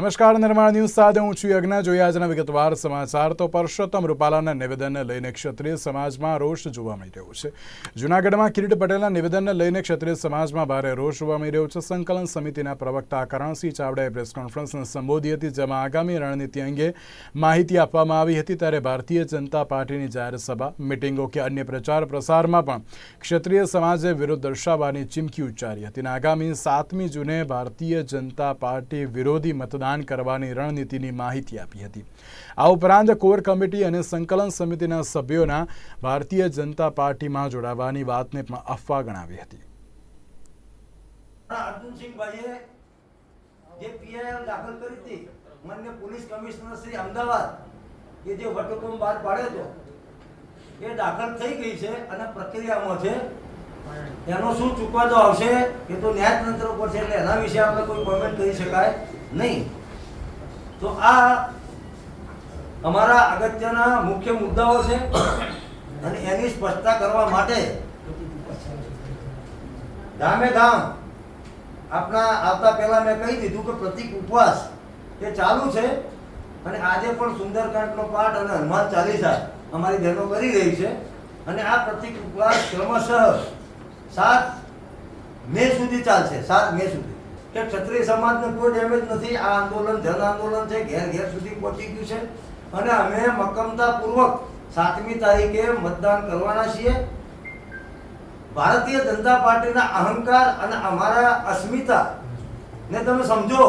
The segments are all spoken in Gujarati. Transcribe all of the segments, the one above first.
નમસ્કાર, નિર્માણ ન્યૂઝ સાથે હું છું યજ્ઞ। જોઈએ આજના વિગતવાર સમાચાર। તો પરસોત્તમ રૂપાલાના નિવેદનને લઈને ક્ષત્રિય સમાજમાં રોષ જોવા મળી રહ્યો છે। જૂનાગઢમાં કિરીટ પટેલના નિવેદનને લઈને ક્ષત્રિય સમાજમાં ભારે રોષ જોવા મળી રહ્યો છે। સંકલન સમિતિના પ્રવક્તા કરણસિંહ ચાવડાએ પ્રેસ કોન્ફરન્સને સંબોધી હતી, જેમાં આગામી રણનીતિ અંગે માહિતી આપવામાં આવી હતી। ત્યારે ભારતીય જનતા પાર્ટીની જાહેર સભા, મિટિંગો કે અન્ય પ્રચાર પ્રસારમાં પણ ક્ષત્રિય સમાજે વિરોધ દર્શાવવાની ચીમકી ઉચ્ચારી હતી। આગામી 7મી જૂને ભારતીય જનતા પાર્ટી વિરોધી मतदान करवानी रणनीतिनी माहिती आपी हती। आ उपरांत कोर कमिटी और संकलन समितिना सभ्योना भारतीय जनता पार्टी में जोड़ावानी वातने पण अफवा गणावी हती। अर्जुन सिंह भाईए जे पीआईएल दाखल करी थी, माननीय पुलिस कमिश्नर श्री अमदावाद ये जो वटहुकम बहार पाड्यो तो ये दाखल थई गई छे अने प्रक्रियामां छे। एनो शुं चुकादो आवशे ए तो न्यायतंत्र पर छे, એટલે એના વિશે આપણે કોઈ કોમેન્ટ કરી શકાય नहीं। तो आ हमारा अगत्यना मुख्य मुद्दाओं से અને એની સ્પષ્ટતા કરવા માટે ગામે ગામ આપના આવતા પહેલા મેં કહી દીધું કે પ્રતિક ઉપવાસ એ ચાલુ છે અને આજે પણ સુંદરકાંડનો પાઠ અને હનુમાન ચાલીસા અમારી બહેનો કરી રહી છે અને આ પ્રતિક ઉપવાસ ક્રમશઃ 7 મે સુધી ચાલશે। 7 મે સુધી કે ક્ષત્રિય સમાજને કોઈ ડેમેજ નથી। આ આંદોલન જન આંદોલન છે, ઘેર ઘેર સુધી પહોંચી ગયું છે અને અમે મક્કમતાપૂર્વક 7મી તારીખે મતદાન કરવાના છીએ। ભારતીય જનતા પાર્ટીના અહંકાર અને અમારા અસ્મિતા ને તમે સમજો,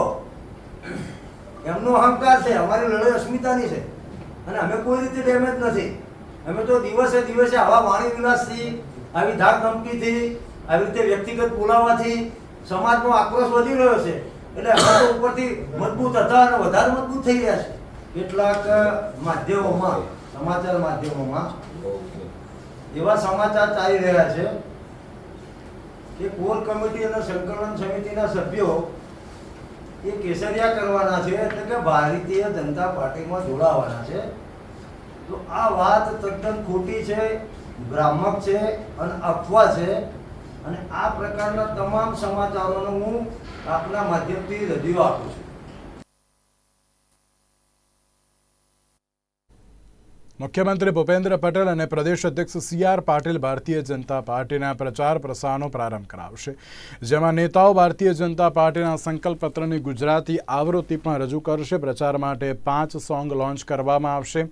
એમનો અહંકાર છે, અમારી લડાઈ અસ્મિતાની છે અને અમે કોઈ રીતે ડેમેજ નથી। અમે તો દિવસે દિવસે આવા વાણી વિલાસથી, આવી ધાક ધમકીથી, આવી રીતે વ્યક્તિગત બોલાવાથી समाजનો આક્રોશ વધી રહ્યો છે એટલે અમે તો ઉપરથી મજબૂત હતા અને વધારે મજબૂત થઈ રહ્યા છે। કેટલાક માધ્યમોમાં, સમાચાર માધ્યમોમાં એવા સમાચાર ચાલી રહ્યા છે કે કોર કમિટી અને સંકલન સમિતિના સભ્યો એ કેસરિયા કરવાના છે, એટલે કે ભારતીય જનતા પાર્ટીમાં જોડાવાના છે। તો આ વાત તદ્દન ખોટી છે, ભ્રામક છે અને અફવા છે અને આ પ્રકારના તમામ સમાચારોનો હું આપના માધ્યમથી રજૂ આપું છું। मुख्यमंत्री भूपेन्द्र पटेल और प्रदेश अध्यक्ष CR पाटिल भारतीय जनता पार्टी प्रचार प्रसारनो प्रारंभ करावशे, जेमां नेताओं भारतीय जनता पार्टी संकल्प पत्रनी गुजराती आवृत्ति पण रजू करशे। प्रचार माटे 5 सॉन्ग लॉन्च करवामां आवशे।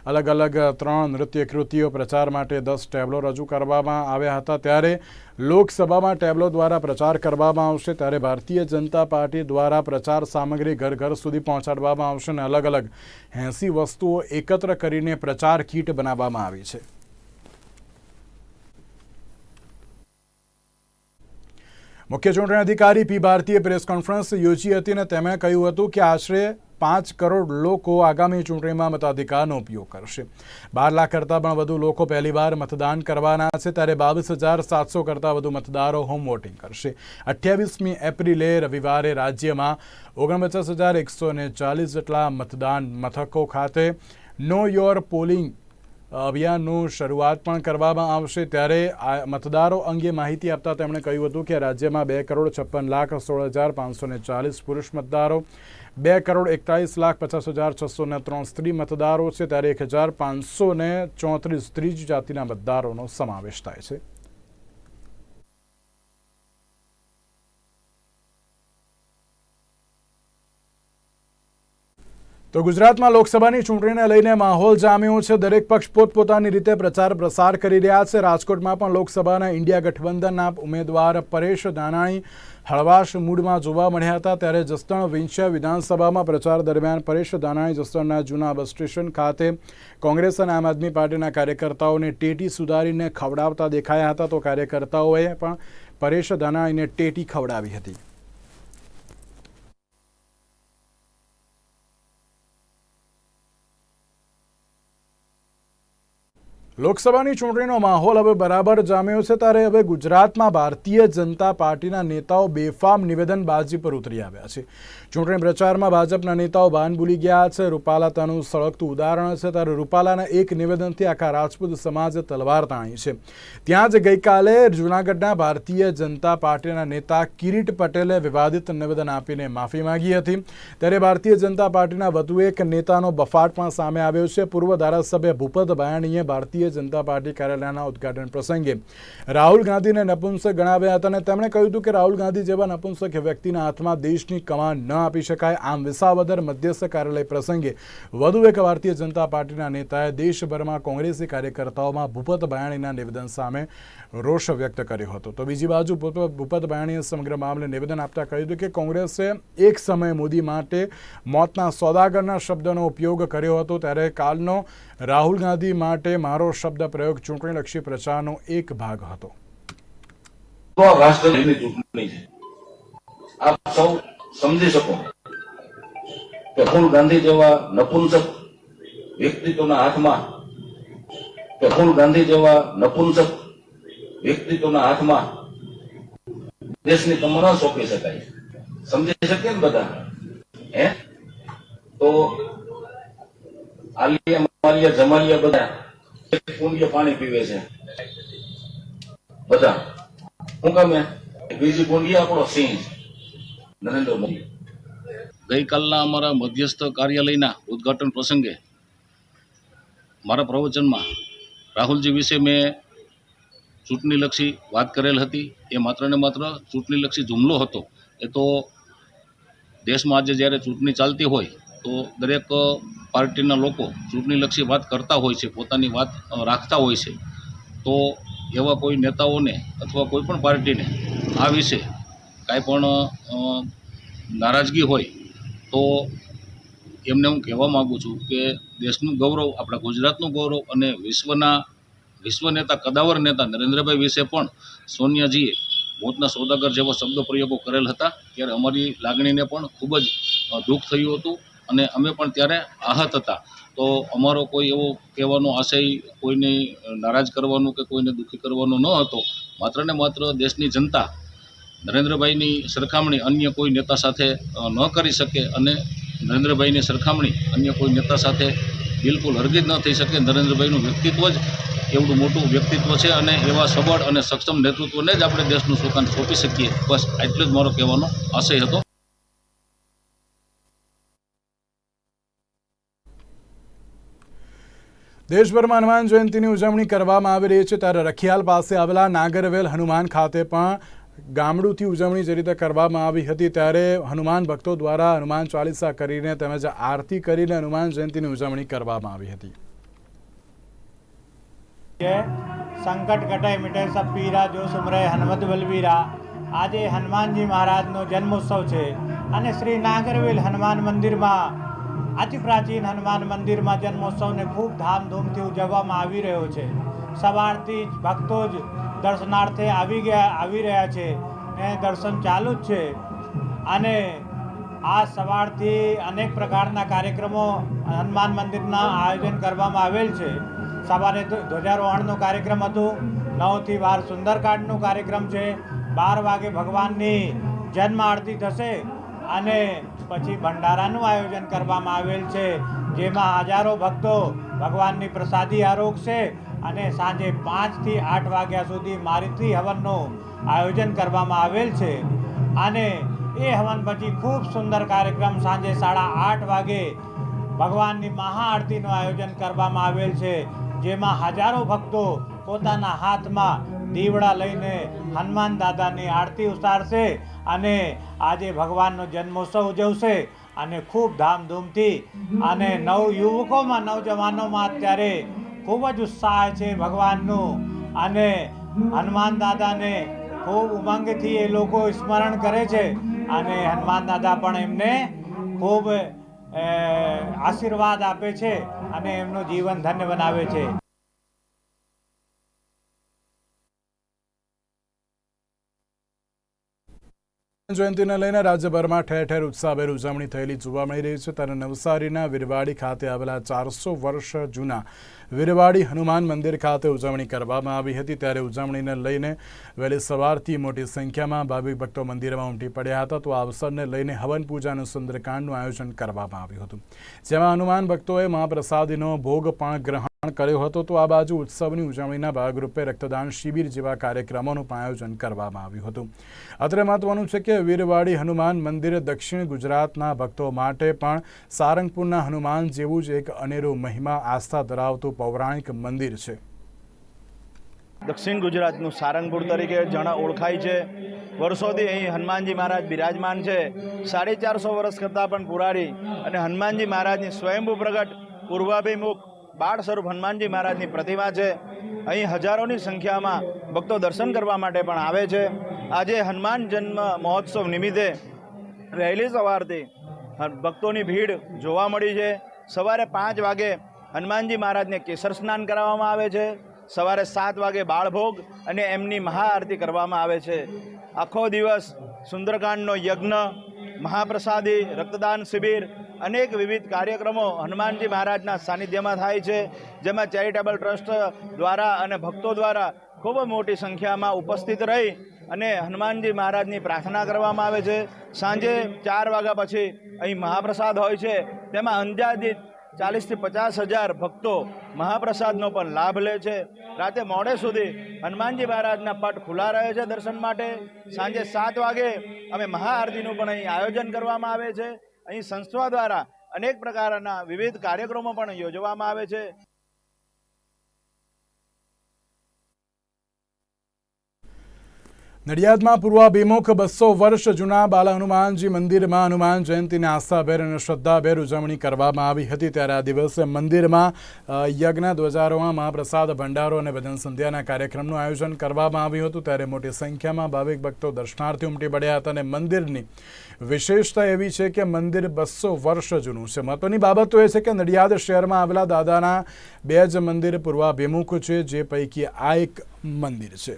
अलग अलग 3 नृत्य कृतिओ, प्रचार माटे 10 टेबलो रजू करवामां आव्या हता। त्यारे लोकसभा टेबलो द्वारा प्रचार करवामां आवशे, त्यारे भारतीय जनता पार्टी द्वारा प्रचार सामग्री घर घर सुधी पहोंचाडवामां आवशे अने अलग अलग 80 वस्तुओ एकत्र करीने प्रचार किट बनाववामां आवी छे। मुख्य चूंटणी अधिकारी पी भारतीए प्रेस कॉन्फ्रन्स योजी हती अने તેમણે કહ્યું હતું કે આશરે 5 કરોડ લોકો આગામી ચૂંટણીમાં મતાધિકારનો ઉપયોગ કરશે। 12 લાખ કરતાં પણ વધુ લોકો પહેલીવાર મતદાન કરવાના છે, ત્યારે 22,700 કરતાં વધુ મતદારો હોમ વોટિંગ કરશે। 28મી એપ્રિલે રવિવારે રાજ્યમાં 49,140 જેટલા મતદાન મથકો ખાતે નો યોર પોલિંગ અભિયાનનું શરૂઆત પણ કરવામાં આવશે। ત્યારે મતદારો અંગે માહિતી આપતા તેમણે કહ્યું હતું કે રાજ્યમાં 2,56,16,540 પુરુષ મતદારો, 2,41,50,603 સ્ત્રી મતદારો છે, ત્યારે 1,534 સ્ત્રી જાતિના મતદારોનો સમાવેશ થાય છે। तो गुजरात में लोकसभा चूंटणी लईने माहौल जाम्यो छे। दरेक पक्ष पोतपोतानी रीते प्रचार प्रसार करी रह्या छे। राजकोट में पण लोकसभाना इंडिया गठबंधनना उम्मीदवार परेश दानाणी हळवाश मूडमां जोवा मळ्या हता। त्यारे जसदण विंछिया विधानसभामां प्रचार दरमियान परेश दानाणी जसदणना जूना बस स्टेशन खाते कांग्रेस अने आम आदमी पार्टीना कार्यकर्ताओने टेटी सुधारीने खवडावता देखाया हता। तो कार्यकर्ताओए पण परेश दानाणीने टेटी खवडावी हती। લોકસભાની ચૂંટણીનો માહોલ હવે બરાબર જામ્યો છે ત્યારે હવે ગુજરાતમાં ભારતીય જનતા પાર્ટીના નેતાઓ બેફામ નિવેદનબાજી પર ઉતરી આવ્યા છે। ચૂંટણી પ્રચારમાં ભાજપના નેતાઓ ભાન ભૂલી ગયા છે। રૂપાલા તેનું સળગતું ઉદાહરણ છે ત્યારે રૂપાલાના એક નિવેદનથી આખા રાજપૂત સમાજે તલવાર તાણી છે। ત્યાં જ ગઈકાલે જૂનાગઢના ભારતીય જનતા પાર્ટીના નેતા કિરીટ પટેલે વિવાદિત નિવેદન આપીને માફી માંગી હતી। ત્યારે ભારતીય જનતા પાર્ટીના વધુ એક નેતાનો બફાટ પણ સામે આવ્યો છે। પૂર્વ ધારાસભ્ય ભૂપત ભાયાણીએ ભારતીય जनता पार्टी कार्यालयના ઉદ્ઘાટન પ્રસંગે રાહુલ ગાંધીને નપુંસક ગણાવ્યા હતા અને તેમણે કહ્યું હતું કે રાહુલ ગાંધી જેવા નપુંસક વ્યક્તિના હાથમાં દેશની કમાન ન આપી શકાય। આમ વિસાવદર મધ્યસ્થ કાર્યાલય પ્રસંગે વધુ એક ભારતીય જનતા પાર્ટીના નેતાએ દેશભરમાં કોંગ્રેસી કાર્યકર્તાઓમાં ભૂપત ભાયાણીના નિવેદન સામે રોષ વ્યક્ત કર્યો હતો। તો બીજી બાજુ ભૂપત ભાયાણીએ સમગ્ર મામલે નિવેદન આપતા કહ્યું હતું કે કોંગ્રેસે એક સમયે મોદી માટે મોતના સોદાગરના શબ્દનો ઉપયોગ કર્યો હતો ત્યારે કાલનો રાહુલ ગાંધી માટે મારો શબ્દ પ્રયોગ ચૂંટણીલક્ષી પ્રચારનો એક ભાગ હતો। રાષ્ટ્રની ચૂંટણી છે, આપ સૌ સમજી શકો કે રાહુલ ગાંધી જેવા નપુંસક વ્યક્તિત્વના હાથમાં દેશની કમાન સોંપી શકાય। સમજી શકીએ ને બધા? તો આલિયા માલિયા જમાલિયા બધા કુંડિયા પાણી પીવે છે બધા। શું કામ? બીજી કુંડિયા આપણો સિંહ નરેન્દ્ર મોદી। ગઈકાલના અમારા મધ્યસ્થ કાર્યાલયના ઉદ્ઘાટન પ્રસંગે મારા પ્રવચનમાં રાહુલજી વિશે મેં ચૂંટણીલક્ષી વાત કરેલ હતી। એ માત્ર ને માત્ર ચૂંટણીલક્ષી જુમલો હતો। એ તો દેશમાં આજે જ્યારે ચૂંટણી ચાલતી હોય તો દરેક પાર્ટીના લોકો ચૂંટણીલક્ષી વાત કરતા હોય છે, પોતાની વાત રાખતા હોય છે। તો એવા કોઈ નેતાઓને અથવા કોઈ પણ પાર્ટીને આ વિશે કાંઈ પણ નારાજગી હોય તો એમને હું કહેવા માગું છું કે દેશનું ગૌરવ, આપણા ગુજરાતનું ગૌરવ અને વિશ્વ નેતા, કદાવર નેતા નરેન્દ્રભાઈ વિશે પણ સોનિયાજીએ મોતના સોદાગર જેવા શબ્દ પ્રયોગો કરેલ હતા ત્યારે અમારી લાગણીને પણ ખૂબ જ દુઃખ થયું હતું અને અમે પણ ત્યારે આહત હતા। તો અમારો કોઈ એવો કહેવાનો આશય કોઈને નારાજ કરવાનો કે કોઈને દુઃખી કરવાનો ન હતો। માત્ર ને માત્ર દેશની જનતા નરેન્દ્રભાઈની સરખામણી અન્ય કોઈ નેતા સાથે ન કરી શકે અને નરેન્દ્રભાઈની સરખામણી અન્ય કોઈ નેતા સાથે બિલકુલ હરગિજ ન થઈ શકે। નરેન્દ્રભાઈનું વ્યક્તિત્વ જ એવડું મોટું વ્યક્તિત્વ છે અને એવા સબળ અને સક્ષમ નેતૃત્વને જ આપણે દેશનું સુકાન સોંપી શકીએ। બસ એટલો જ મારો કહેવાનો આશય હતો। દેશભરમાં હનુમાન જયંતીની ઉજવણી કરવામાં આવી રહી છે ત્યારે રખિયાલ પાસે આવેલા નાગરવેલ હનુમાન ખાતે પણ ગામડુંથી ઉજવણી જે રીતે કરવામાં આવી હતી ત્યારે હનુમાન ભક્તો દ્વારા હનુમાન ચાલીસા કરીને તેમજ આરતી કરીને હનુમાન જયંતીની ઉજવણી કરવામાં આવી હતી। संकट कटे मिटे सब पीरा जो सुमरे हनुमत बलवीरा। आज हनुमानजी महाराजનો જન્મોત્સવ છે અને શ્રી નાગરવેલ હનુમાન મંદિરમાં અતિ પ્રાચીન હનુમાન મંદિરમાં જન્મોત્સવને ખૂબ ધામધૂમથી ઉજવવામાં આવી રહ્યો છે। સવારથી જ ભક્તો જ દર્શનાર્થે આવી રહ્યા છે ને દર્શન ચાલુ જ છે અને આ સવારથી અનેક પ્રકારના કાર્યક્રમો હનુમાન મંદિરના આયોજન કરવામાં આવેલ છે। સવારે ધ્વજારોહણનો કાર્યક્રમ હતો, 9 થી 12 સુંદરકાંડનો કાર્યક્રમ છે, 12 વાગે ભગવાનની જન્મ આરતી થશે અને પછી ભંડારાનું આયોજન કરવામાં આવેલ છે જેમાં હજારો ભક્તો ભગવાનની પ્રસાદી આરોગશે અને સાંજે 5 થી 8 વાગ્યા સુધી મારુતિ હવનનું આયોજન કરવામાં આવેલ છે અને એ હવન પછી ખૂબ સુંદર કાર્યક્રમ સાંજે 8:30 વાગે ભગવાનની મહાઆરતીનું આયોજન કરવામાં આવેલ છે જેમાં હજારો ભક્તો પોતાના હાથમાં દીવડા લઈને હનુમાન દાદાની આરતી ઉતારશે અને આજે ભગવાનનો જન્મોત્સવ ઉજવશે અને ખૂબ ધામધૂમથી અને યુવકોમાં નવજવાનોમાં અત્યારે ખૂબ જ ઉત્સાહ છે ભગવાનનું અને હનુમાન દાદાને ખૂબ ઉમંગથી એ લોકો સ્મરણ કરે છે અને હનુમાન દાદા પણ એમને ખૂબ આશીર્વાદ આપે છે અને એમનું જીવન ધન્ય બનાવે છે। જયંતિને લઈને રાજ્યભરમાં ઠેર ઠેર ઉત્સાહભેર ઉજવણી થયેલી જોવા મળી રહી છે. ત્યારે નવસારીના વીરવાડી ખાતે આવેલા 400 વર્ષ જૂના વીરવાડી હનુમાન મંદિર ખાતે ઉજવણી કરવામાં આવી હતી. ત્યારે ઉજવણીને લઈને વહેલી સવારથી મોટી સંખ્યામાં ભાવિક ભક્તો મંદિરમાં ઉમટી પડ્યા હતા. તો આ અવસરને લઈને હવન પૂજા અને સુંદરકાંડનું આયોજન કરવામાં આવ્યું હતું, જેમાં હનુમાન ભક્તોએ મહાપ્રસાદીનો ભોગ પણ ગ્રહણ કર્યો હતો. તો આ બાજુ ઉત્સવની ઉજવણીના ભાગરૂપે રક્તદાન શિબિર જેવા કાર્યક્રમોનું પણ આયોજન કરવામાં આવ્યું હતું. અત્રે મહત્વનું છે કે વીરવાડી હનુમાન મંદિર દક્ષિણ ગુજરાતના ભક્તો માટે પણ સારંગપુરના હનુમાન જેવું જ એક અનેરો મહિમા આસ્થા ધરાવતું પૌરાણિક મંદિર છે. દક્ષિણ ગુજરાતનું સારંગપુર તરીકે ઓળખાય છે. વર્ષોથી અહીં હનુમાનજી મહારાજ બિરાજમાન છે. 450 વર્ષ કરતાં પણ પુરાણી અને હનુમાનજી મહારાજની સ્વયંભૂ પ્રગટ પૂર્વાભિમુખ બાળ સ્વરૂપ હનુમાનજી મહારાજની પ્રતિમા છે. અહીં હજારોની સંખ્યામાં ભક્તો દર્શન કરવા માટે પણ આવે છે. આજે હનુમાન જન્મ મહોત્સવ નિમિત્તે વહેલી સવારથી ભક્તોની ભીડ જોવા મળી છે. સવારે 5 વાગે હનુમાનજી મહારાજને કેસર સ્નાન કરાવવામાં આવે છે. સવારે 7 વાગે બાળભોગ અને એમની મહાઆરતી કરવામાં આવે છે. આખો દિવસ સુંદરકાંડનો યજ્ઞ, મહાપ્રસાદી, રક્તદાન શિબિર, અનેક વિવિધ કાર્યક્રમો હનુમાનજી મહારાજના સાનિધ્યમાં થાય છે, જેમાં ચેરિટેબલ ટ્રસ્ટ દ્વારા અને ભક્તો દ્વારા ખૂબ મોટી સંખ્યામાં ઉપસ્થિત રહી અને હનુમાનજી મહારાજની પ્રાર્થના કરવામાં આવે છે. સાંજે 4 વાગ્યા પછી અહીં મહાપ્રસાદ હોય છે, તેમાં અંદાજિત 40 થી 50 હજાર ભક્તો મહાપ્રસાદનો પણ લાભ લે છે. રાતે મોડે સુધી હનુમાનજી મહારાજના પટ ખુલ્લા રહે છે દર્શન માટે. સાંજે 7 વાગે અમે મહાઆરતીનું પણ અહીં આયોજન કરવામાં આવે છે. અહીં સંસ્થા દ્વારા અનેક પ્રકારના વિવિધ કાર્યક્રમો પણ યોજવામાં આવે છે. નડિયાદમાં પૂર્વાભિમુખ 200 વર્ષ જૂના બાલા હનુમાનજી મંદિરમાં હનુમાન જયંતિની આસ્થાભેર અને શ્રદ્ધાભેર ઉજવણી કરવામાં આવી હતી. ત્યારે આ દિવસે મંદિરમાં યજ્ઞ, ધ્વજારોહણ, મહાપ્રસાદ, ભંડારો અને ભજન સંધ્યાના કાર્યક્રમનું આયોજન કરવામાં આવ્યું હતું. ત્યારે મોટી સંખ્યામાં ભાવિક ભક્તો દર્શનાર્થી ઉમટી પડ્યા હતા. અને મંદિરની વિશેષતા એવી છે કે મંદિર 200 વર્ષ જૂનું છે. મહત્વની બાબત તો એ છે કે નડિયાદ શહેરમાં આવેલા દાદાના 2 જ મંદિર પૂર્વાભિમુખ છે, જે પૈકી આ એક મંદિર છે.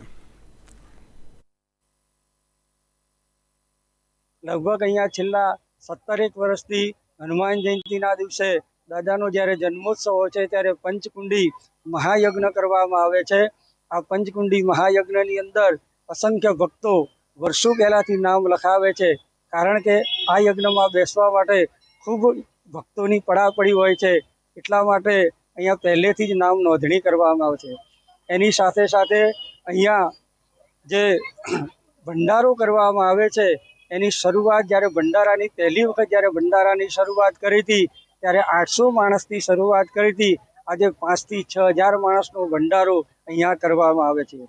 લગભગ અહીંયા છેલ્લા 17 વર્ષથી હનુમાન જયંતિના દિવસે દાદાનો જ્યારે જન્મોત્સવ હોય છે ત્યારે પંચકુંડી મહાયજ્ઞ કરવામાં આવે છે. આ પંચકુંડી મહાયજ્ઞની અંદર અસંખ્ય ભક્તો વર્ષો પહેલાંથી નામ લખાવે છે, કારણ કે આ યજ્ઞમાં બેસવા માટે ખૂબ ભક્તોની પડાપડી હોય છે. એટલા માટે અહીંયા પહેલેથી જ નામ નોંધણી કરવામાં આવે છે. એની સાથે સાથે અહીંયા જે ભંડારો કરવામાં આવે છે એની શરૂઆત જ્યારે ભંડારાની પહેલી વખત જ્યારે ભંડારાની શરૂઆત કરી હતી ત્યારે 800 માણસથી શરૂઆત કરી હતી. આજે 5 થી 6000 માણસનો ભંડારો અહીંયા કરવામાં આવે છે.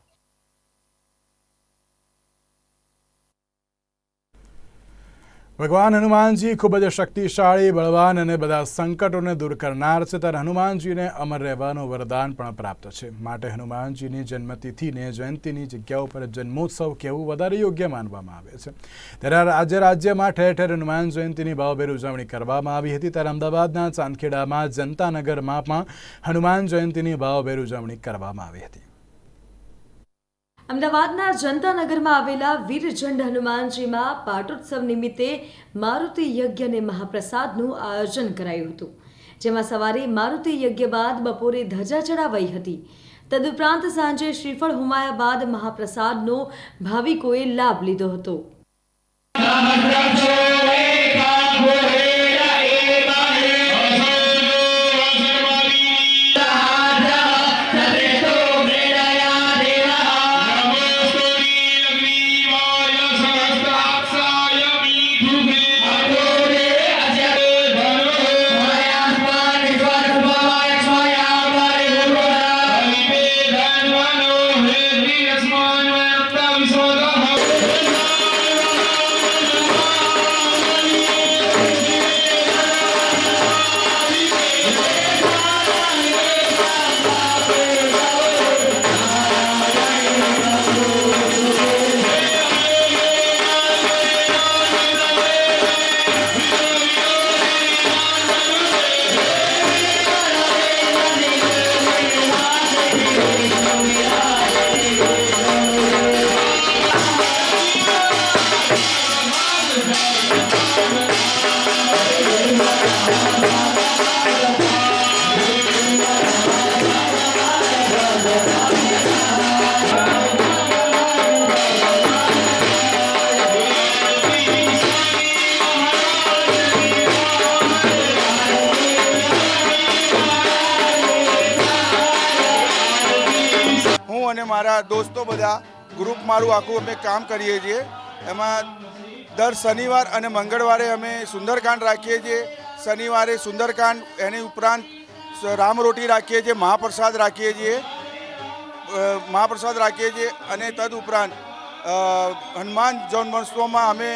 ભગવાન હનુમાનજી ખૂબ જ શક્તિશાળી, બળવાન અને બધા સંકટોને દૂર કરનાર છે. ત્યારે હનુમાનજીને અમર રહેવાનું વરદાન પણ પ્રાપ્ત છે. માટે હનુમાનજીની જન્મતિથિને જયંતિની જગ્યાઓ પર જન્મોત્સવ કહેવું વધારે યોગ્ય માનવામાં આવે છે. ત્યારે આજે રાજ્યમાં ઠેર ઠેર હનુમાન જયંતિની ભાવભેર ઉજવણી કરવામાં આવી હતી. ત્યારે અમદાવાદના ચાંદખેડામાં જનતાનગરમાં પણ હનુમાન જયંતિની ભાવભેર ઉજવણી કરવામાં આવી હતી. અમદાવાદના જનતાનગરમાં આવેલા વીરચંડ હનુમાનજીમાં પાટોત્સવ નિમિત્તે મારુતિ યજ્ઞ અને મહાપ્રસાદનું આયોજન કરાયું હતું, જેમાં સવારે મારુતિ યજ્ઞ બાદ બપોરે ધજા ચડાવાઈ હતી. તદુપરાંત સાંજે શ્રીફળ હોમાયા બાદ મહાપ્રસાદનો ભાવિકોએ લાભ લીધો હતો. દોસ્તો બધા ગ્રુપ મારું આખું અમે કામ કરીએ છીએ. એમાં દર શનિવાર અને મંગળવારે અમે સુંદરકાંડ રાખીએ છીએ. શનિવારે સુંદરકાંડ, એની ઉપરાંત રામરોટી રાખીએ છીએ, મહાપ્રસાદ રાખીએ છીએ અને તદુપરાંત હનુમાન જન્મોત્સવમાં અમે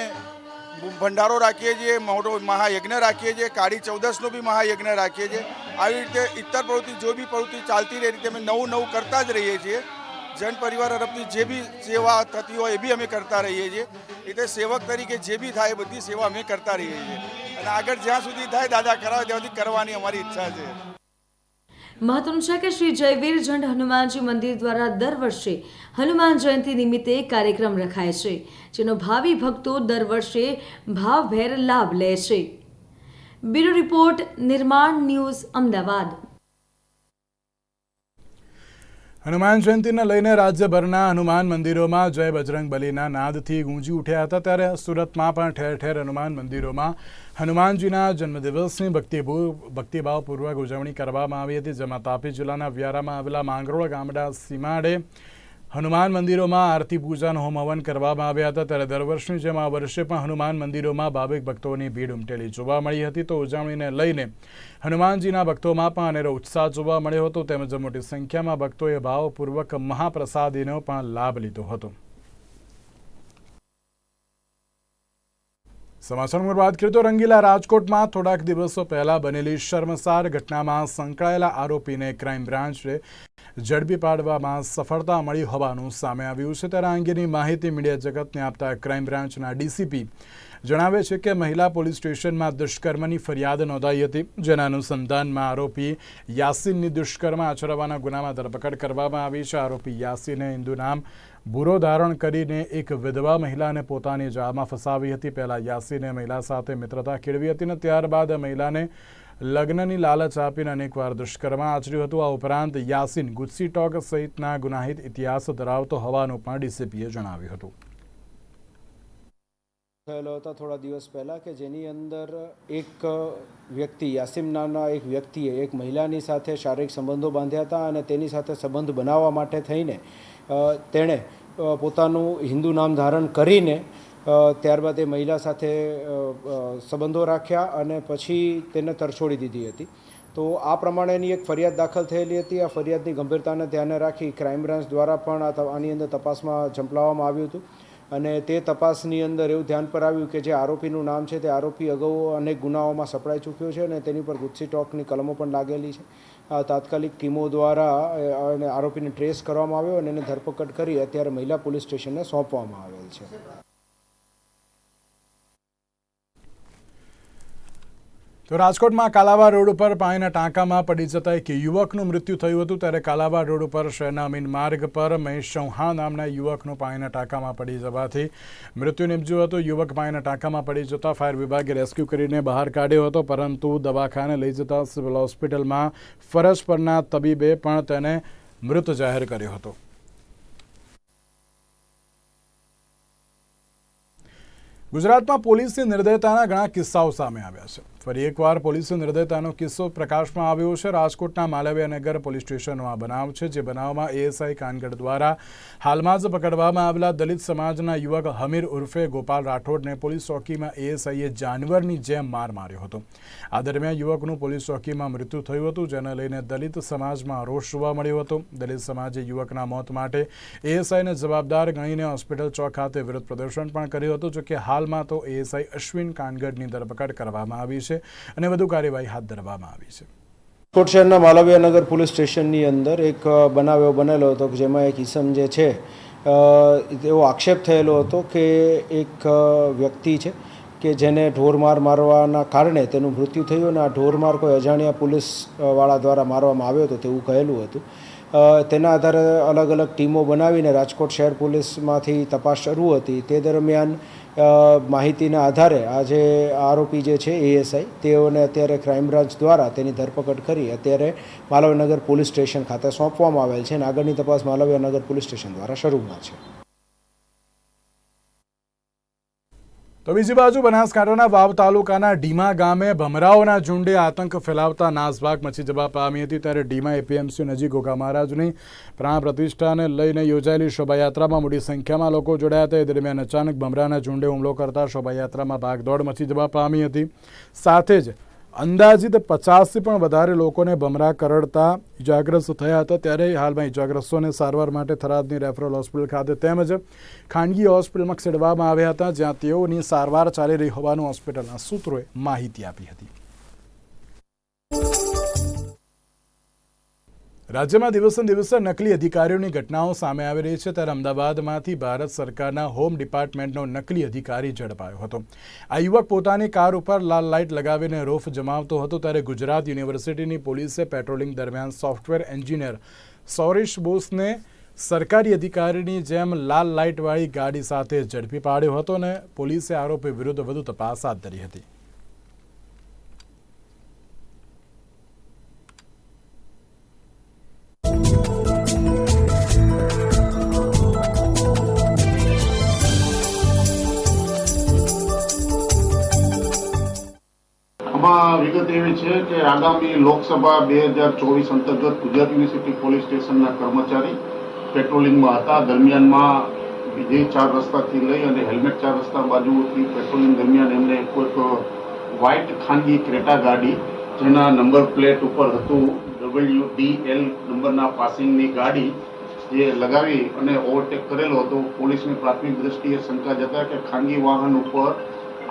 ભંડારો રાખીએ છીએ, મોટો મહાયજ્ઞ રાખીએ છીએ, કાળી ચૌદસનો બી મહાયજ્ઞ રાખીએ છીએ. આવી રીતે ઇતર પ્રવૃત્તિ જો બી પ્રવૃત્તિ ચાલતી રહે રીતે અમે નવું કરતા જ રહીએ છીએ. જન પરિવાર તરફથી જે બી સેવા થતી હોય એ બી અમે કરતા રહીએ છીએ. એટલે સેવક તરીકે જે બી થાય એ બધી સેવા અમે કરતા રહીએ છીએ અને આગળ જ્યાં સુધી થાય દાદા કરાવે ત્યાં સુધી કરવાની અમારી ઈચ્છા છે. મહત્વનું છે કે શ્રી જયવીર જંડ હનુમાનજી મંદિર દ્વારા દર વર્ષે હનુમાન જયંતિ નિમિત્તે કાર્યક્રમ રખાય છે, જેનો ભાવિ ભક્તો દર વર્ષે ભાવભેર લાભ લે છે. બ્યુરો રિપોર્ટ, નિર્માણ ન્યૂઝ, અમદાવાદ. હનુમાન જયંતિને લઈને રાજ્યભરના હનુમાન મંદિરોમાં જય બજરંગબલીના નાદથી ગૂંજી ઉઠ્યા હતા. ત્યારે સુરતમાં પણ ઠેર ઠેર હનુમાન મંદિરોમાં હનુમાનજીના જન્મદિવસની ભક્તિભાવપૂર્વક ઉજવણી કરવામાં આવી હતી. જેમાં તાપી જિલ્લાના વ્યારામાં આવેલા માંગરોળ ગામડા સીમાડે હનુમાન મંદિરોમાં આરતી પૂજન હોમ હવન કરવામાં આવ્યા હતા. ત્યારે દર વર્ષની જેમ આ વર્ષે પણ હનુમાન મંદિરોમાં ભાવિક ભક્તોની ભીડ ઉમટેલી જોવા મળી હતી. તો ઉજવણીને લઈને હનુમાનજીના ભક્તોમાં પણ અનેરો ઉત્સાહ જોવા મળ્યો હતો. તેમજ મોટી સંખ્યામાં ભક્તોએ ભાવપૂર્વક મહાપ્રસાદીનો પણ લાભ લીધો હતો. સમાચારમાં વાત કરીએ તો રંગીલા રાજકોટમાં થોડાક દિવસો પહેલા બનેલી શર્મસાર ઘટનામાં સંકળાયેલા આરોપીને ક્રાઇમ બ્રાન્ચે ઝડપી પાડવામાં સફળતા મળી હોવાનું સામે આવ્યું છે. ત્યારે આ અંગેની માહિતી મીડિયા જગતને આપતા ક્રાઇમ બ્રાન્ચના ડીસીપી જણાવે છે કે મહિલા પોલીસ સ્ટેશનમાં દુષ્કર્મની ફરિયાદ નોંધાઈ હતી. જેના અનુસંધાનમાં આરોપી યાસીનની દુષ્કર્મ આચરવાના ગુનામાં ધરપકડ કરવામાં આવી છે. આરોપી યાસીને હિન્દુ નામ બુરો ધારણ કરીને એક વિધવા મહિલાને પોતાની જાળમાં ફસાવી હતી. પહેલા યાસીને મહિલા સાથે મિત્રતા કેળવી હતી અને ત્યારબાદ મહિલાને લગ્નની લાલચ આપીને અનેકવાર દુષ્કર્મ આચર્યું હતું. આ ઉપરાંત યાસીન ગુસ્સી ટોક સહિતના ગુનાહિત ઇતિહાસ ધરાવતો હોવાનું પણ ડીસીપીએ જણાવ્યું હતું. થયેલો હતો થોડા દિવસ પહેલાં કે જેની અંદર એક વ્યક્તિ યાસીમ નામના એક વ્યક્તિએ એક મહિલાની સાથે શારીરિક સંબંધો બાંધ્યા હતા અને તેની સાથે સંબંધ બનાવવા માટે થઈને તેણે પોતાનું હિન્દુ નામ ધારણ કરીને ત્યારબાદ એ મહિલા સાથે સંબંધો રાખ્યા અને પછી તેને તરછોડી દીધી હતી. તો આ પ્રમાણેની એક ફરિયાદ દાખલ થયેલી હતી. આ ફરિયાદની ગંભીરતાને ધ્યાને રાખી ક્રાઇમ બ્રાન્ચ દ્વારા પણ આની અંદર તપાસમાં ઝંપલાવવામાં આવ્યું હતું અને તે તપાસની અંદર એવું ધ્યાન પર આવ્યું કે જે આરોપીનું નામ છે તે આરોપી અગાઉ અનેક ગુનાઓમાં સપડાઈ ચૂક્યો છે અને તેની પર ગુસ્સી ટોકની કલમો પણ લાગેલી છે. તાત્કાલિક ટીમો દ્વારા આરોપીને ટ્રેસ કરવામાં આવ્યો અને એને ધરપકડ કરી અત્યારે મહિલા પોલીસ સ્ટેશનને સોંપવામાં આવેલ છે. તો રાજકોટમાં કાલાવા રોડ ઉપર પાણીના ટાંકામાં પડી જતા એક યુવકનું મૃત્યુ થયું હતું. ત્યારે કાલાવા રોડ ઉપર શહેરના મીન માર્ગ પર મહેશ ચૌહાણ નામના યુવકનું પાણીના ટાંકામાં પડી જવાથી મૃત્યુ નિપજ્યું હતું. યુવક પાણીના ટાંકામાં પડી જતા ફાયર વિભાગે રેસ્ક્યુ કરીને બહાર કાઢ્યો હતો, પરંતુ દવાખાને લઈ જતા સિવિલ હોસ્પિટલમાં ફરજ પરના તબીબે પણ તેને મૃત જાહેર કર્યો હતો. ગુજરાતમાં પોલીસની નિર્દયતાના ઘણા કિસ્સાઓ સામે આવ્યા છે. ફરી એકવાર પોલીસની નિર્દયતાનો કિસ્સો પ્રકાશમાં આવ્યો છે. રાજકોટના માલવીયાનગર પોલીસ સ્ટેશનનો આ બનાવ છે, જે બનાવમાં એએસઆઈ કાનગડ દ્વારા હાલમાં જ પકડવામાં આવેલા દલિત સમાજના યુવક હમીર ઉર્ફે ગોપાલ રાઠોડને પોલીસ ચોકીમાં એએસઆઈએ જાનવરની જેમ માર માર્યો હતો. આ દરમિયાન યુવકનું પોલીસ ચોકીમાં મૃત્યુ થયું હતું, જેને લઈને દલિત સમાજમાં રોષ જોવા મળ્યો હતો. દલિત સમાજે યુવકના મોત માટે એએસઆઈને જવાબદાર ગણીને હોસ્પિટલ ચોક ખાતે વિરોધ પ્રદર્શન પણ કર્યું હતું. જોકે હાલમાં તો એએસઆઈ અશ્વિન કાનગડની ધરપકડ કરવામાં આવી છે અને વધુ કાર્યવાહી હાથ ધરવામાં આવી છે. રાજકોટ શહેરના માલવીયાનગર પોલીસ સ્ટેશનની અંદર એક બનાવ એવો બનેલો હતો કે જેમાં એક ઈસમ જે છે એવો આક્ષેપ થયેલો હતો કે એક વ્યક્તિ છે કે જેને ઢોરમાર મારવાના કારણે તેનું મૃત્યુ થયું અને આ ઢોરમાર કોઈ અજાણ્યા પોલીસવાળા દ્વારા મારવામાં આવ્યો હતો તેવું કહેલું હતું. તેના આધારે અલગ અલગ ટીમો બનાવીને રાજકોટ શહેર પોલીસમાંથી તપાસ શરૂ હતી. તે દરમિયાન માહિતીના આધારે આ જે આરોપી જે છે એએસઆઈ તેઓને અત્યારે ક્રાઇમ બ્રાન્ચ દ્વારા તેની ધરપકડ કરી અત્યારે માલવીયાનગર પોલીસ સ્ટેશન ખાતે સોંપવામાં આવેલ છે અને આગળની તપાસ માલવીયાનગર પોલીસ સ્ટેશન દ્વારા શરૂમાં છે. તો તો બીજી બાજુ બનાસકાંઠાના વાવ તાલુકાના ડીમા ગામે ભમરાઓના ઝુંડે આતંક ફેલાવતા નાસભાગ મચી જવા પામી હતી। ત્યારે ડીમા એપીએમસી નજીક ગોગા મહારાજની પ્રાણ પ્રતિષ્ઠાને લઈને યોજાયેલી શોભાયાત્રામાં મોટી સંખ્યામાં લોકો જોડાયા હતા। એ દરમિયાન અચાનક ભમરાના ઝુંડે હુમલો કરતા શોભાયાત્રામાં ભાગદોડ મચી જવા પામી હતી। સાથે જ અંદાજિત 50થી પણ વધારે લોકોને ભમરા કરડતા ઇજાગ્રસ્ત થયા હતા। ત્યારે હાલમાં ઇજાગ્રસ્તોને સારવાર માટે થરાદની રેફરલ હોસ્પિટલ ખાતે તેમજ ખાનગી હોસ્પિટલમાં ખસેડવામાં આવ્યા હતા, જ્યાં તેઓની સારવાર ચાલી રહી હોવાનું હોસ્પિટલના સૂત્રોએ માહિતી આપી હતી। રાજ્યમાં દિવસે દિવસે નકલી અધિકારીઓની ઘટનાઓ સામે આવી રહી છે। ત્યારે અમદાવાદમાંથી ભારત સરકારના હોમ ડિપાર્ટમેન્ટનો નકલી અધિકારી ઝડપાયો હતો। આ યુવક પોતાની કાર ઉપર લાલ લાઇટ લગાવીને રોફ જમાવતો હતો। ત્યારે ગુજરાત યુનિવર્સિટીની પોલીસે પેટ્રોલિંગ દરમિયાન સોફ્ટવેર એન્જિનિયર સૌરીશ બોસને સરકારી અધિકારીની જેમ લાલ લાઇટવાળી ગાડી સાથે ઝડપી પાડ્યો હતો અને પોલીસે આરોપી વિરુદ્ધ વધુ તપાસ હાથ ધરી હતી। આમાં વિગત એવી છે કે આગામી લોકસભા 2024 અંતર્ગત ગુજરાત યુનિવર્સિટી પોલીસ સ્ટેશનના કર્મચારી પેટ્રોલિંગમાં હતા। દરમિયાનમાં વિજય 4 રસ્તાથી લઈ અને હેલ્મેટ 4 રસ્તા બાજુથી પેટ્રોલિંગ દરમિયાન એમને કોઈક વ્હાઇટ ખાનગી ક્રેટા ગાડી જેના નંબર પ્લેટ ઉપર હતું WDL નંબરના પાસિંગની ગાડી જે લગાવી અને ઓવરટેક કરેલો હતો। પોલીસની પ્રાથમિક દ્રષ્ટિએ શંકા જતા કે ખાનગી વાહન ઉપર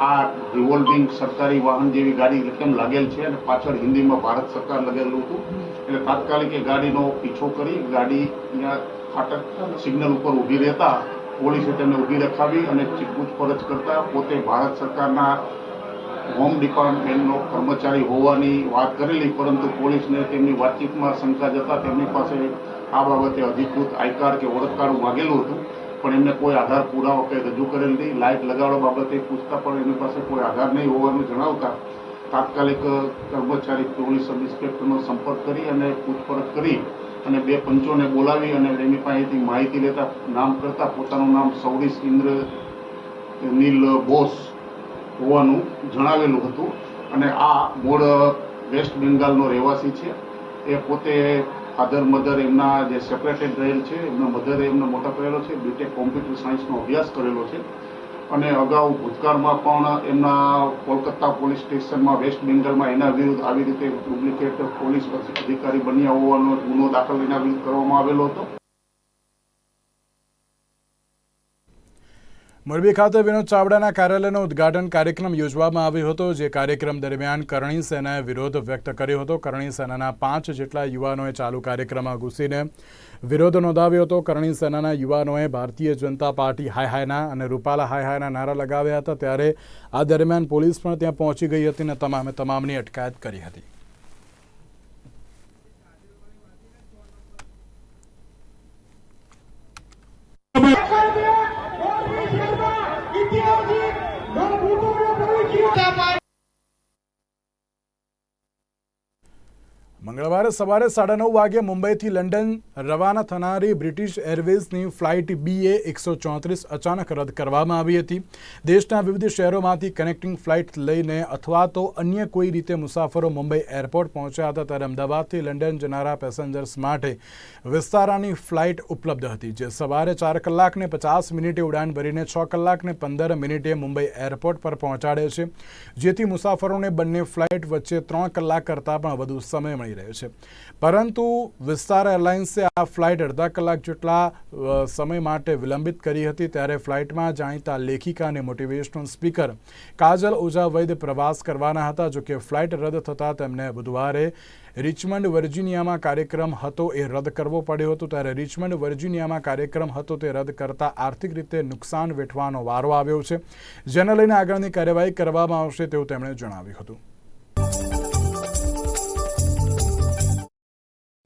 આ રિવોલ્વિંગ સરકારી વાહન જેવી ગાડી કેમ લાગેલ છે અને પાછળ હિન્દીમાં ભારત સરકાર લગેલું હતું। એટલે તાત્કાલિક એ ગાડીનો પીછો કરી ગાડી ત્યાં ફાટક સિગ્નલ ઉપર ઊભી રહેતા પોલીસે તેમને ઊભી રખાવી અને પૂછપરછ કરતા પોતે ભારત સરકારના હોમ ડિપાર્ટમેન્ટનો કર્મચારી હોવાની વાત કરેલી, પરંતુ પોલીસને તેમની વાતચીતમાં શંકા જતા તેમની પાસે આ બાબતે અધિકૃત આઈ કાર્ડ કે ઓળખ કાર્ડ માગેલું હતું, પણ એમને કોઈ આધાર પુરાવો કંઈ રજૂ કરેલ નહીં। લાઇટ લગાડવા બાબતે પૂછતા પણ એમની પાસે કોઈ આધાર નહીં હોવાનું જણાવતા તાત્કાલિક કર્મચારી પોલીસ સબ ઇન્સ્પેક્ટરનો સંપર્ક કરી અને પૂછપરછ કરી અને 2 પંચોને બોલાવી અને એમની પાસેથી માહિતી લેતા નામ કરતા પોતાનું નામ સૌરીશ ઇન્દ્ર નીલ બોસ હોવાનું જણાવેલું હતું અને આ મૂળ વેસ્ટ બેંગાલનો રહેવાસી છે। એ પોતે ફાધર મધર એમના જે સેપરેટેડ રહેલ છે, એમના મધરે એમને મોટા કરેલો છે, બીટેક કોમ્પ્યુટર સાયન્સનો અભ્યાસ કરેલો છે અને અગાઉ ભૂતકાળમાં પણ એમના કોલકાતા પોલીસ સ્ટેશનમાં વેસ્ટ બેંગાલમાં એના વિરુદ્ધ આવી રીતે ડુપ્લિકેટ પોલીસ અધિકારી બન્યા હોવાનો ગુનો દાખલ એના વિરુદ્ધ કરવામાં આવેલો હતો। મોરબી ખાતે વિનોદ ચાવડાના કાર્યાલયનો ઉદ્ઘાટન કાર્યક્રમ યોજવામાં આવ્યો હતો, જે કાર્યક્રમ દરમિયાન કરણી સેનાએ વિરોધ વ્યક્ત કર્યો હતો। કરણી સેનાના 5 જેટલા યુવાનોએ ચાલુ કાર્યક્રમમાં ઘૂસીને વિરોધ નોંધાવ્યો હતો। કરણી સેનાના યુવાનોએ ભારતીય જનતા પાર્ટી હાય હાયના અને રૂપાલા હાય હાયના નારા લગાવ્યા હતા। ત્યારે આ દરમિયાન પોલીસ પણ ત્યાં પહોંચી ગઈ હતી અને તમામની અટકાયત કરી હતી। મંગળવારે સવારે 9:30 વાગે મુંબઈથી લંડન રવાના થનારી બ્રિટિશ એરવેઝની ફ્લાઇટ BA134 અચાનક રદ કરવામાં આવી હતી। દેશના વિવિધ શહેરોમાંથી કનેક્ટિંગ ફ્લાઇટ લઈને અથવા તો અન્ય કોઈ રીતે મુસાફરો મુંબઈ એરપોર્ટ પહોંચ્યા હતા। ત્યારે અમદાવાદથી લંડન જનારા પેસેન્જર્સ માટે વિસ્તારાની ફ્લાઇટ ઉપલબ્ધ હતી, જે સવારે 4 કલાક ને 50 મિનિટે ઉડાન ભરીને 6 કલાક ને 15 મિનિટે મુંબઈ એરપોર્ટ પર પહોંચાડે છે, જેથી મુસાફરોને બંને ફ્લાઇટ વચ્ચે 3 કલાક કરતાં પણ વધુ સમય મળી રહ્યો છે। પરંતુ વિસ્તારા એરલાઇન્સે આ ફ્લાઇટ અડધા કલાક જેટલા સમય માટે વિલંબિત કરી હતી। ત્યારે ફ્લાઇટમાં જાણીતા લેખિકા અને મોટિવેશનલ સ્પીકર કાજલ ઓઝા વૈદ પ્રવાસ કરવાના હતા। જોકે ફ્લાઇટ રદ થતાં તેમને બુધવારે રિચમન્ડ વર્જિનિયામાં કાર્યક્રમ હતો એ રદ કરવો પડ્યો હતો। ત્યારે રિચમન્ડ વર્જિનિયામાં કાર્યક્રમ હતો તે રદ કરતા આર્થિક રીતે નુકસાન વેઠવાનો વારો આવ્યો છે, જેને લઈને આગળની કાર્યવાહી કરવામાં આવશે તેવું તેમણે જણાવ્યું હતું।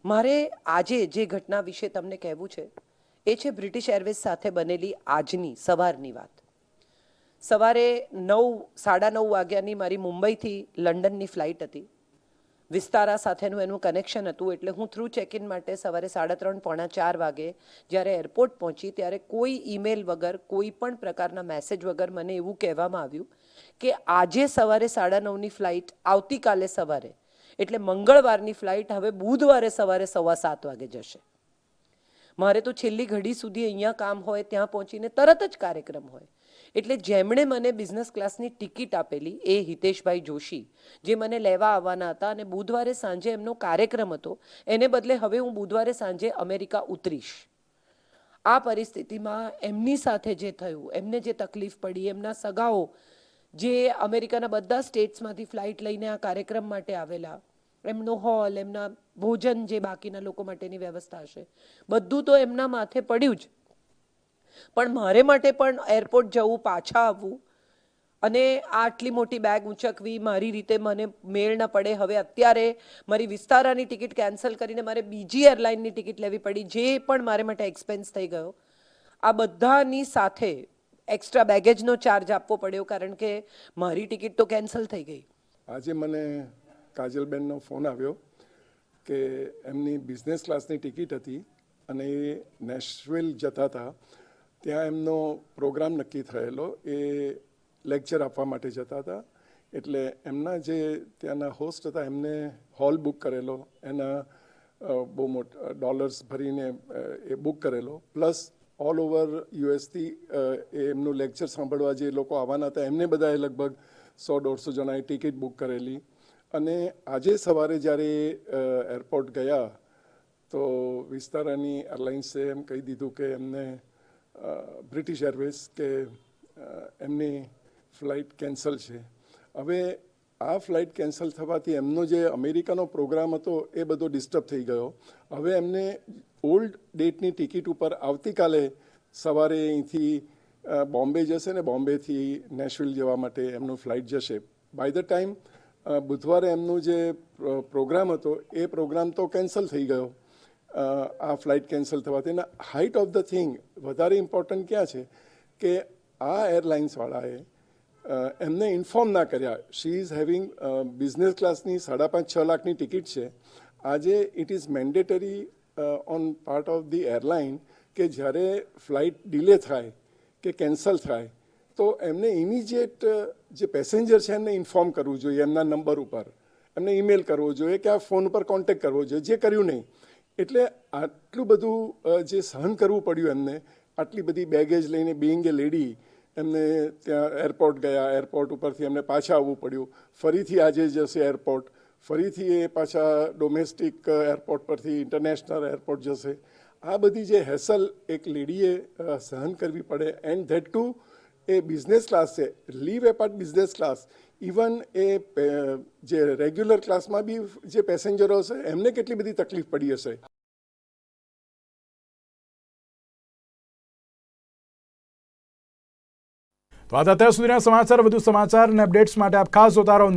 મારે આજે જે ઘટના વિશે તમને કહેવું છે એ છે બ્રિટિશ એરવેઝ સાથે બનેલી આજની સવારની વાત। સવારે 9:30 વાગ્યાની મારી મુંબઈથી લંડનની ફ્લાઇટ હતી। વિસ્તારા સાથેનું એનું કનેક્શન હતું. એટલે હું થ્રુ ચેક ઇન માટે સવારે 3:30 પોણા 4 વાગે જ્યારે એરપોર્ટ પહોંચી ત્યારે કોઈ ઈમેલ વગર, કોઈ પણ પ્રકારના મેસેજ વગર મને એવું કહેવામાં આવ્યું કે આજે સવારે 9:30ની ફ્લાઇટ, આવતીકાલે સવારે એટલે મંગળવારની ફ્લાઇટ હવે બુધવારે સવારે 7:15 વાગે જશે. મારે તો છેલ્લી ઘડી સુધી અહીંયા કામ હોય, ત્યાં પહોંચીને તરત જ કાર્યક્રમ હોય. એટલે જેમણે મને બિઝનેસ ક્લાસની ટિકિટ આપેલી એ હિતેશભાઈ જોશી, જે મને લેવા આવવાના હતા અને બુધવારે સાંજે એમનો કાર્યક્રમ હતો, એને બદલે હવે હું બુધવારે સાંજે અમેરિકા ઉતરીશ. આ પરિસ્થિતિમાં એમની સાથે જે થયું, એમને જે તકલીફ પડી, એમના સગાઓ જે અમેરિકાના બધા સ્ટેટ્સમાંથી ફ્લાઇટ લઈને આ કાર્યક્રમ માટે આવેલા, એમનો હોલ, એમના ભોજન જે બાકીના લોકો માટેની વ્યવસ્થા હશે, બધું તો એમના માથે પડ્યું જ. પણ મારે માટે પણ એરપોર્ટ જવું, પાછા આવવું અને આટલી મોટી બેગ ઊંચકવી મારી રીતે મને મેળ ન પડે. હવે અત્યારે મારી વિસ્તારાની ટિકિટ કેન્સલ કરીને મારે બીજી એરલાઇનની ટિકિટ લેવી પડી, જે પણ મારે માટે એક્સપેન્સ થઈ ગયો. આ બધાની સાથે એક્સ્ટ્રા બેગેજનો ચાર્જ આપવો પડ્યો, કારણ કે મારી ટિકિટ તો કેન્સલ થઈ ગઈ. આજે મને કાજલબેનનો ફોન આવ્યો કે એમની બિઝનેસ ક્લાસની ટિકિટ હતી અને એ નેશવિલ જતા હતા. ત્યાં એમનો પ્રોગ્રામ નક્કી થયેલો, એ લેક્ચર આપવા માટે જતા હતા. એટલે એમના જે ત્યાંના હોસ્ટ હતા એમને હોલ બુક કરેલો, એના બહુ મોટા ડોલર્સ ભરીને એ બુક કરેલો, પ્લસ ઓલ ઓવર યુએસથી એમનું લેક્ચર સાંભળવા જે લોકો આવવાના હતા એમને બધાએ લગભગ 100-150 જણાએ ટિકિટ બુક કરેલી. અને આજે સવારે જ્યારે એરપોર્ટ ગયા તો વિસ્તારાની એરલાઇન્સે એમ કહી દીધું કે એમને બ્રિટિશ એરવેઝ કે એમની ફ્લાઇટ કેન્સલ છે. હવે આ ફ્લાઇટ કેન્સલ થવાથી એમનો જે અમેરિકાનો પ્રોગ્રામ હતો એ બધો ડિસ્ટર્બ થઈ ગયો. હવે એમને ઓલ્ડ ડેટની ટિકિટ ઉપર આવતીકાલે સવારે અહીંથી બોમ્બે જશે ને બોમ્બેથી નેશવિલ જવા માટે એમનું ફ્લાઇટ જશે. બાય ધ ટાઈમ બુધવારે એમનું જે પ્રોગ્રામ હતો એ પ્રોગ્રામ તો કેન્સલ થઈ ગયો આ ફ્લાઇટ કેન્સલ થવાથી. અને હાઇટ ઓફ ધ થિંગ વધારે ઇમ્પોર્ટન્ટ ક્યાં છે કે આ એરલાઇન્સવાળાએ એમને ઇન્ફોર્મ ના કર્યા. શી ઇઝ હેવિંગ બિઝનેસ ક્લાસની 5.5-6 લાખની ટિકિટ છે. આજે it is mandatory on part of the airline કે જ્યારે ફ્લાઇટ ડિલે થાય કે કેન્સલ થાય તો એમને ઇમિજિએટ જે પેસેન્જર છે એમને ઇન્ફોર્મ કરવું જોઈએ, એમના નંબર ઉપર એમને ઈમેલ કરવો જોઈએ કે આ ફોન ઉપર કોન્ટેક્ટ કરવો જોઈએ, જે કર્યું નહીં. એટલે આટલું બધું જે સહન કરવું પડ્યું એમને, આટલી બધી બેગેજ લઈને, બિંગ એ લેડી એમને ત્યાં એરપોર્ટ ગયા, એરપોર્ટ ઉપરથી એમને પાછા આવવું પડ્યું, ફરીથી આજે જશે એરપોર્ટ, ફરીથી એ પાછા ડોમેસ્ટિક એરપોર્ટ પરથી ઇન્ટરનેશનલ એરપોર્ટ જશે. આ બધી જે હેસલ એક લેડીએ સહન કરવી પડે, and that too a business class છે, leave apart business class, even એ જે રેગ્યુલર ક્લાસમાં બી જે પેસેન્જરો હશે એમને કેટલી બધી તકલીફ પડી હશે. તો આ અત્યાર સુધીના સમાચાર. વધુ સમાચાર અને અપડેટ્સ માટે આપ ખાસ જોતા રહો